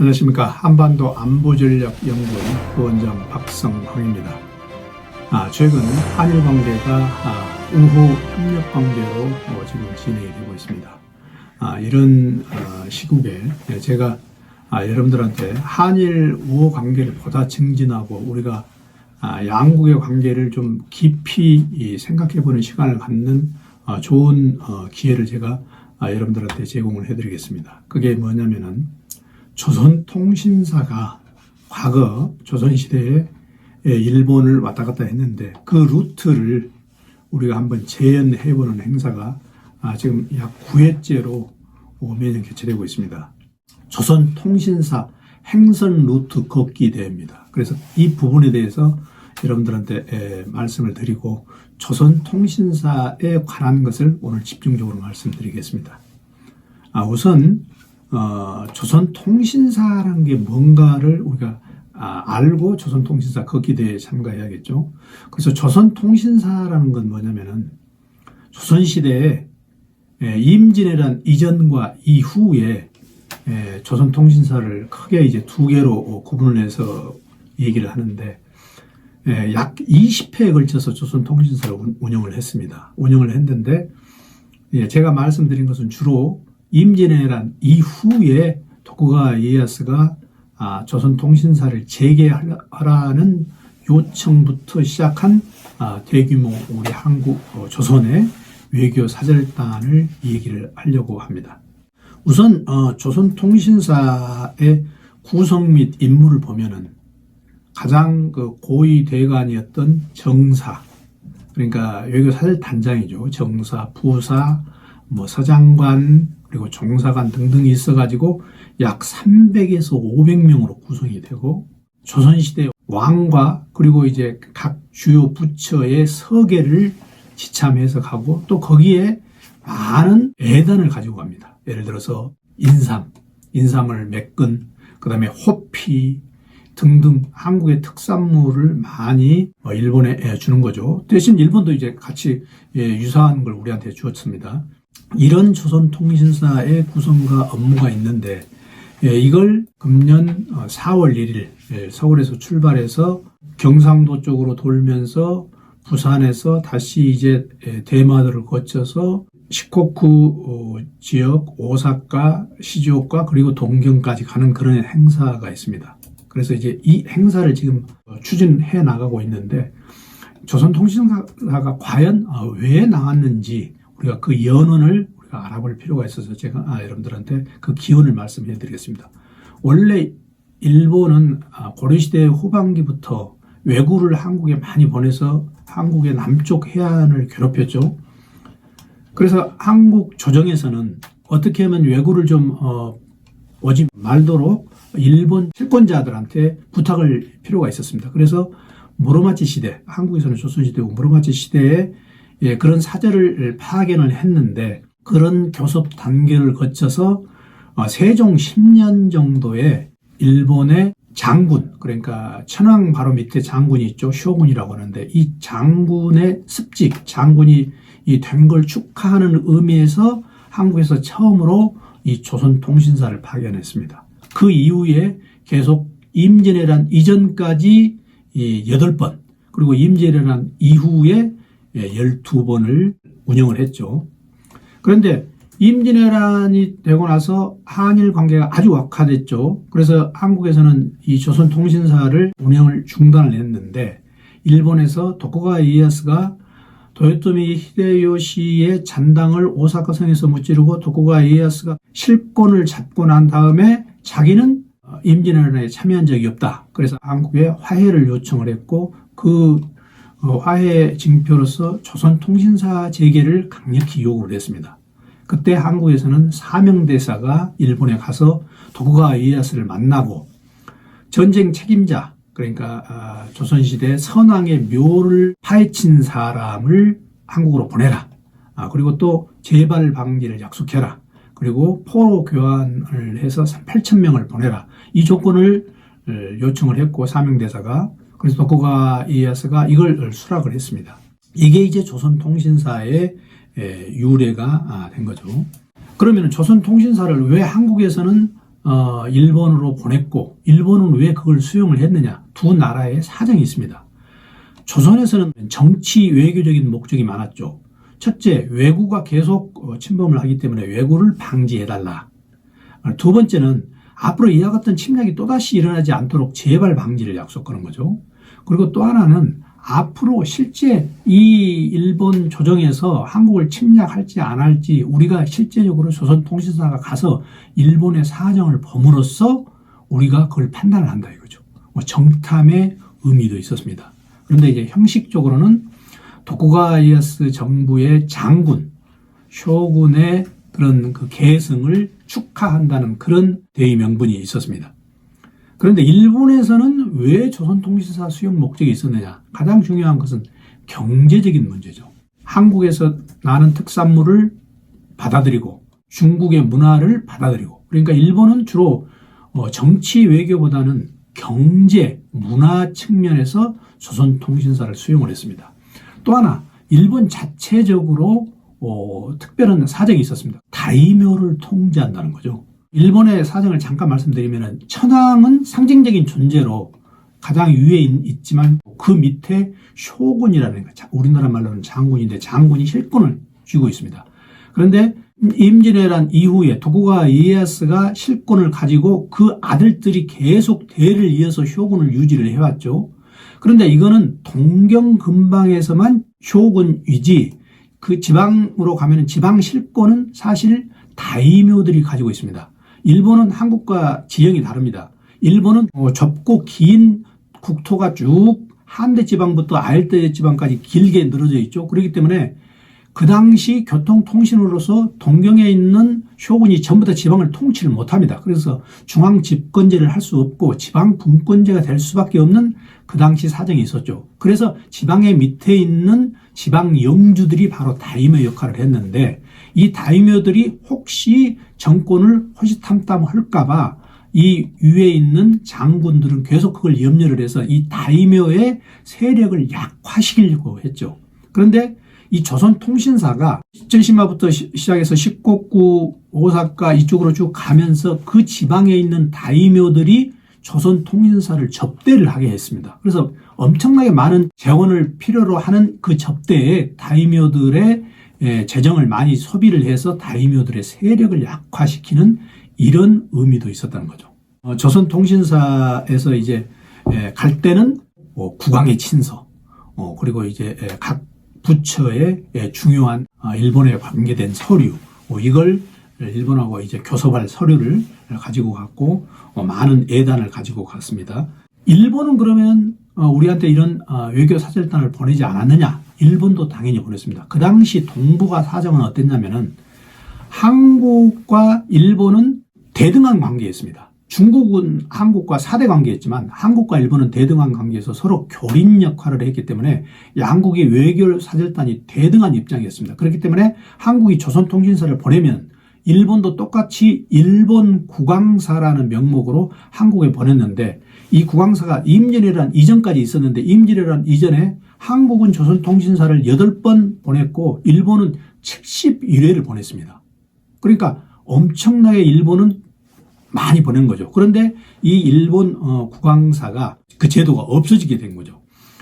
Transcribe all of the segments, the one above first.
안녕하십니까. 한반도 안보전략연구원 부원장 박성황입니다. 최근 한일 관계가 우호 협력 관계로 지금 진행이 되고 있습니다. 이런 시국에 제가 여러분들한테 한일 우호 관계를 보다 증진하고 우리가 양국의 관계를 좀 깊이 생각해보는 시간을 갖는 좋은 기회를 제가 여러분들한테 제공을 해드리겠습니다. 그게 뭐냐면은 조선통신사가 과거 조선시대에 일본을 왔다 갔다 했는데 그 루트를 우리가 한번 재연해보는 행사가 지금 약 9회째로 매년 개최되고 있습니다. 조선통신사 행선 루트 걷기 대회입니다. 그래서 이 부분에 대해서 여러분들한테 말씀을 드리고 조선통신사에 관한 것을 오늘 집중적으로 말씀드리겠습니다. 우선 조선통신사라는 게 뭔가를 우리가 알고 조선통신사 걷기 대회에 참가해야겠죠. 그래서 조선통신사라는 건 뭐냐면은 조선시대에 임진왜란 이전과 이후에 조선통신사를 크게 이제 두 개로 구분을 해서 얘기를 하는데 약 20회에 걸쳐서 조선통신사를 운영을 했습니다. 운영을 했는데 제가 말씀드린 것은 주로 임진왜란 이후에 도쿠가와 이에야스가 조선통신사를 재개하라는 요청부터 시작한 대규모 우리 한국 조선의 외교 사절단을 얘기를 하려고 합니다. 우선 조선통신사의 구성 및 임무를 보면은 가장 고위 대관이었던 정사, 그러니까 외교 사절단장이죠. 정사, 부사, 서장관, 그리고 종사관 등등이 있어가지고 약 300에서 500명으로 구성이 되고 조선시대 왕과 그리고 이제 각 주요 부처의 서계를 지참해서 가고 또 거기에 많은 애단을 가지고 갑니다. 예를 들어서 인삼을 메끈, 그 다음에 호피 등등 한국의 특산물을 많이 일본에 주는 거죠. 대신 일본도 이제 같이 유사한 걸 우리한테 주었습니다. 이런 조선통신사의 구성과 업무가 있는데 이걸 금년 4월 1일 서울에서 출발해서 경상도 쪽으로 돌면서 부산에서 다시 이제 대마도를 거쳐서 시코쿠 지역 오사카, 시즈오카 그리고 동경까지 가는 그런 행사가 있습니다. 그래서 이제 이 행사를 지금 추진해 나가고 있는데 조선통신사가 과연 왜 나왔는지 우리가 그 연원을 우리가 알아볼 필요가 있어서 제가 여러분들한테 그 기원을 말씀해 드리겠습니다. 원래 일본은 고려시대 후반기부터 왜구를 한국에 많이 보내서 한국의 남쪽 해안을 괴롭혔죠. 그래서 한국 조정에서는 어떻게 하면 왜구를 좀 오지 말도록 일본 채권자들한테 부탁을 필요가 있었습니다. 그래서 무로마치 시대, 한국에서는 조선시대고 무로마치 시대에 그런 사절을 파견을 했는데 그런 교섭 단계를 거쳐서 세종 10년 정도에 일본의 장군, 그러니까 천황 바로 밑에 장군이 있죠. 쇼군이라고 하는데 이 장군의 습직, 장군이 된 걸 축하하는 의미에서 한국에서 처음으로 이 조선통신사를 파견했습니다. 그 이후에 계속 임진왜란 이전까지 8번, 그리고 임진왜란 이후에 12번을 운영을 했죠. 그런데 임진왜란이 되고 나서 한일 관계가 아주 악화됐죠. 그래서 한국에서는 이 조선통신사를 운영을 중단을 했는데 일본에서 도쿠가와 이에야스가 도요토미 히데요시의 잔당을 오사카성에서 무찌르고 도쿠가와 이에야스가 실권을 잡고 난 다음에 자기는 임진왜란에 참여한 적이 없다. 그래서 한국에 화해를 요청을 했고 그 화해 징표로서 조선통신사 재개를 강력히 요구를 했습니다. 그때 한국에서는 사명대사가 일본에 가서 도쿠가와 이에야스를 만나고 전쟁 책임자, 그러니까 조선시대 선왕의 묘를 파헤친 사람을 한국으로 보내라. 그리고 또 재발 방지를 약속해라. 그리고 포로 교환을 해서 8,000명을 보내라. 이 조건을 요청을 했고 사명대사가 그래서 도쿠가와 이에야스가 이걸 수락을 했습니다. 이게 이제 조선통신사의 유래가 된 거죠. 그러면 조선통신사를 왜 한국에서는 일본으로 보냈고 일본은 왜 그걸 수용을 했느냐? 두 나라의 사정이 있습니다. 조선에서는 정치 외교적인 목적이 많았죠. 첫째, 왜구가 계속 침범을 하기 때문에 왜구를 방지해달라. 두 번째는 앞으로 이와 같은 침략이 또다시 일어나지 않도록 재발 방지를 약속하는 거죠. 그리고 또 하나는 앞으로 실제 이 일본 조정에서 한국을 침략할지 안 할지 우리가 실제적으로 조선통신사가 가서 일본의 사정을 범으로써 우리가 그걸 판단을 한다 이거죠. 정탐의 의미도 있었습니다. 그런데 이제 형식적으로는 도쿠가와 이에야스 정부의 장군, 쇼군의 그런 그 계승을 축하한다는 그런 대의 명분이 있었습니다. 그런데 일본에서는 왜 조선통신사 수용 목적이 있었느냐? 가장 중요한 것은 경제적인 문제죠. 한국에서 나는 특산물을 받아들이고 중국의 문화를 받아들이고 그러니까 일본은 주로 정치 외교보다는 경제, 문화 측면에서 조선통신사를 수용을 했습니다. 또 하나 일본 자체적으로 특별한 사정이 있었습니다. 다이묘를 통제한다는 거죠. 일본의 사정을 잠깐 말씀드리면 천황은 상징적인 존재로 가장 위에 있지만 그 밑에 쇼군이라는 거, 우리나라 말로는 장군인데 장군이 실권을 쥐고 있습니다. 그런데 임진왜란 이후에 도쿠가와 이에야스가 실권을 가지고 그 아들들이 계속 대를 이어서 쇼군을 유지를 해왔죠. 그런데 이거는 동경 근방에서만 쇼군이지 그 지방으로 가면 지방 실권은 사실 다이묘들이 가지고 있습니다. 일본은 한국과 지형이 다릅니다. 일본은 좁고 긴 국토가 쭉 한대 지방부터 아열대 지방까지 길게 늘어져 있죠. 그렇기 때문에 그 당시 교통통신으로서 동경에 있는 쇼군이 전부 다 지방을 통치를 못합니다. 그래서 중앙 집권제를 할 수 없고 지방 분권제가 될 수밖에 없는 그 당시 사정이 있었죠. 그래서 지방의 밑에 있는 지방 영주들이 바로 다이묘 역할을 했는데 이 다이묘들이 혹시 정권을 호시탐탐할까 봐 이 위에 있는 장군들은 계속 그걸 염려를 해서 이 다이묘의 세력을 약화시키려고 했죠. 그런데 이 조선통신사가 전시마부터 시작해서 식국구, 오사카 이쪽으로 쭉 가면서 그 지방에 있는 다이묘들이 조선통신사를 접대를 하게 했습니다. 그래서 엄청나게 많은 재원을 필요로 하는 그 접대에 다이묘들의 재정을 많이 소비를 해서 다이묘들의 세력을 약화시키는 이런 의미도 있었다는 거죠. 조선통신사에서 이제 갈 때는 국왕의 친서, 그리고 이제 각 부처의 중요한 일본에 관계된 서류, 이걸 일본하고 이제 교섭할 서류를 가지고 갔고 많은 예단을 가지고 갔습니다. 일본은 그러면 우리한테 이런 외교 사절단을 보내지 않았느냐? 일본도 당연히 보냈습니다. 그 당시 동북아 사정은 어땠냐면은 한국과 일본은 대등한 관계였습니다. 중국은 한국과 사대 관계였지만 한국과 일본은 대등한 관계에서 서로 교린 역할을 했기 때문에 양국의 외교 사절단이 대등한 입장이었습니다. 그렇기 때문에 한국이 조선통신사를 보내면 일본도 똑같이 일본 국왕사라는 명목으로 한국에 보냈는데 이 국왕사가 임진왜란 이전까지 있었는데 임진왜란 이전에 한국은 조선통신사를 8번 보냈고 일본은 71회를 보냈습니다. 그러니까 엄청나게 일본은 많이 보낸 거죠. 그런데 이 일본 국왕사가 그 제도가 없어지게 된 거죠.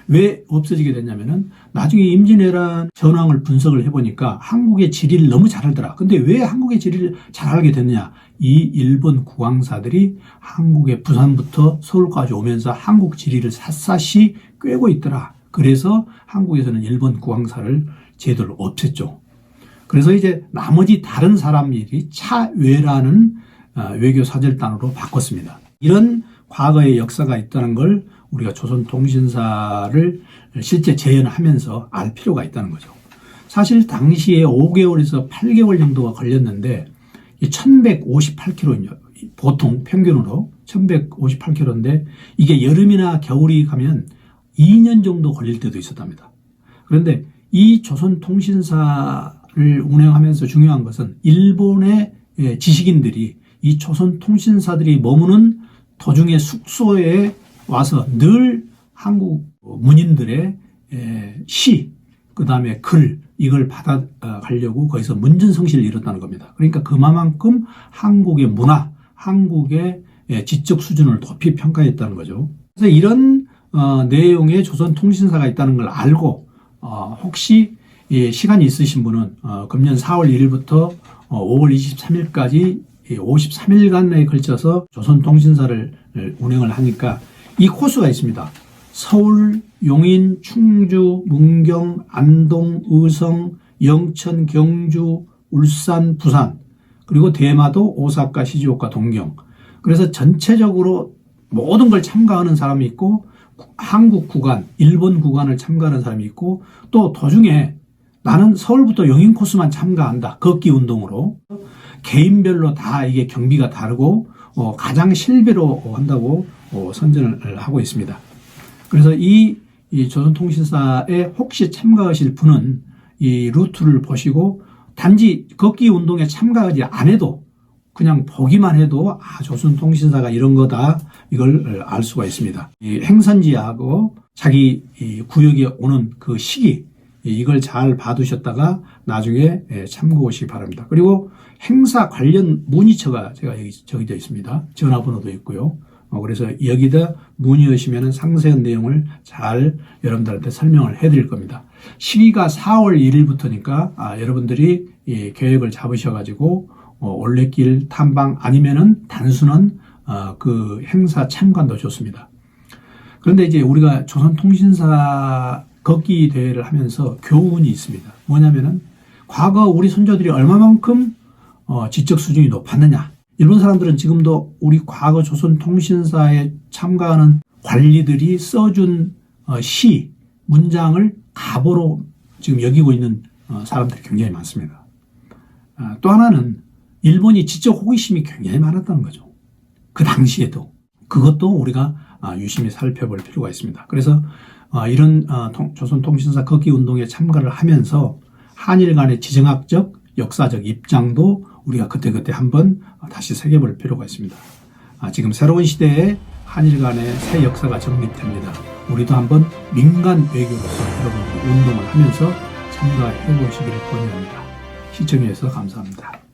왜 없어지게 됐냐면은 나중에 임진왜란 전황을 분석을 해보니까 한국의 지리를 너무 잘 알더라. 근데 왜 한국의 지리를 잘 알게 됐느냐? 이 일본 국왕사들이 한국의 부산부터 서울까지 오면서 한국 지리를 샅샅이 꿰고 있더라. 그래서 한국에서는 일본 국왕사를 제도를 없앴죠. 그래서 이제 나머지 다른 사람들이 차외라는 외교 사절단으로 바꿨습니다. 이런 과거의 역사가 있다는 걸 우리가 조선통신사를 실제 재현하면서 알 필요가 있다는 거죠. 사실 당시에 5개월에서 8개월 정도가 걸렸는데 1158km, 보통 평균으로 1158km인데 이게 여름이나 겨울이 가면 2년 정도 걸릴 때도 있었답니다. 그런데 이 조선통신사를 운행하면서 중요한 것은 일본의 지식인들이 이 조선통신사들이 머무는 도중에 숙소에 와서 늘 한국 문인들의 시, 그 다음에 글, 이걸 받아가려고 거기서 문전성시를 이뤘다는 겁니다. 그러니까 그만큼 한국의 문화, 한국의 지적 수준을 높이 평가했다는 거죠. 그래서 이런 내용의 조선통신사가 있다는 걸 알고 혹시 시간이 있으신 분은 금년 4월 1일부터 5월 23일까지 53일간에 걸쳐서 조선통신사를 운영을 하니까 이 코스가 있습니다. 서울, 용인, 충주, 문경, 안동, 의성, 영천, 경주, 울산, 부산, 그리고 대마도, 오사카, 시즈오카, 동경. 그래서 전체적으로 모든 걸 참가하는 사람이 있고 한국 구간, 일본 구간을 참가하는 사람이 있고 또 도중에 나는 서울부터 용인 코스만 참가한다. 걷기 운동으로. 개인별로 다 이게 경비가 다르고 가장 실비로 한다고 선전을 하고 있습니다. 그래서 이 조선통신사에 혹시 참가하실 분은 이 루트를 보시고 단지 걷기 운동에 참가하지 안 해도 그냥 보기만 해도 조선통신사가 이런 거다 이걸 알 수가 있습니다. 이 행선지하고 자기 이 구역에 오는 그 시기 이걸 잘 봐두셨다가 나중에 참고 오시기 바랍니다. 그리고 행사 관련 문의처가 제가 여기 적혀져 있습니다. 전화번호도 있고요. 그래서 여기다 문의하시면 상세한 내용을 잘 여러분들한테 설명을 해드릴 겁니다. 시기가 4월 1일부터니까 여러분들이 계획을 잡으셔가지고 올레길 탐방 아니면은 단순한 그 행사 참관도 좋습니다. 그런데 이제 우리가 조선통신사 걷기 대회를 하면서 교훈이 있습니다. 뭐냐면은 과거 우리 선조들이 얼마만큼 지적 수준이 높았느냐. 일본 사람들은 지금도 우리 과거 조선통신사에 참가하는 관리들이 써준 시, 문장을 가보로 지금 여기고 있는 사람들이 굉장히 많습니다. 또 하나는 일본이 지적 호기심이 굉장히 많았다는 거죠. 그 당시에도. 그것도 우리가 유심히 살펴볼 필요가 있습니다. 그래서 이런 조선통신사 걷기 운동에 참가를 하면서 한일 간의 지정학적, 역사적 입장도 우리가 그때그때 한번 다시 새겨볼 필요가 있습니다. 지금 새로운 시대에 한일 간의 새 역사가 정립됩니다. 우리도 한번 민간 외교로서 여러분들이 운동을 하면서 참가해 보시기를 권유합니다. 시청해 주셔서 감사합니다.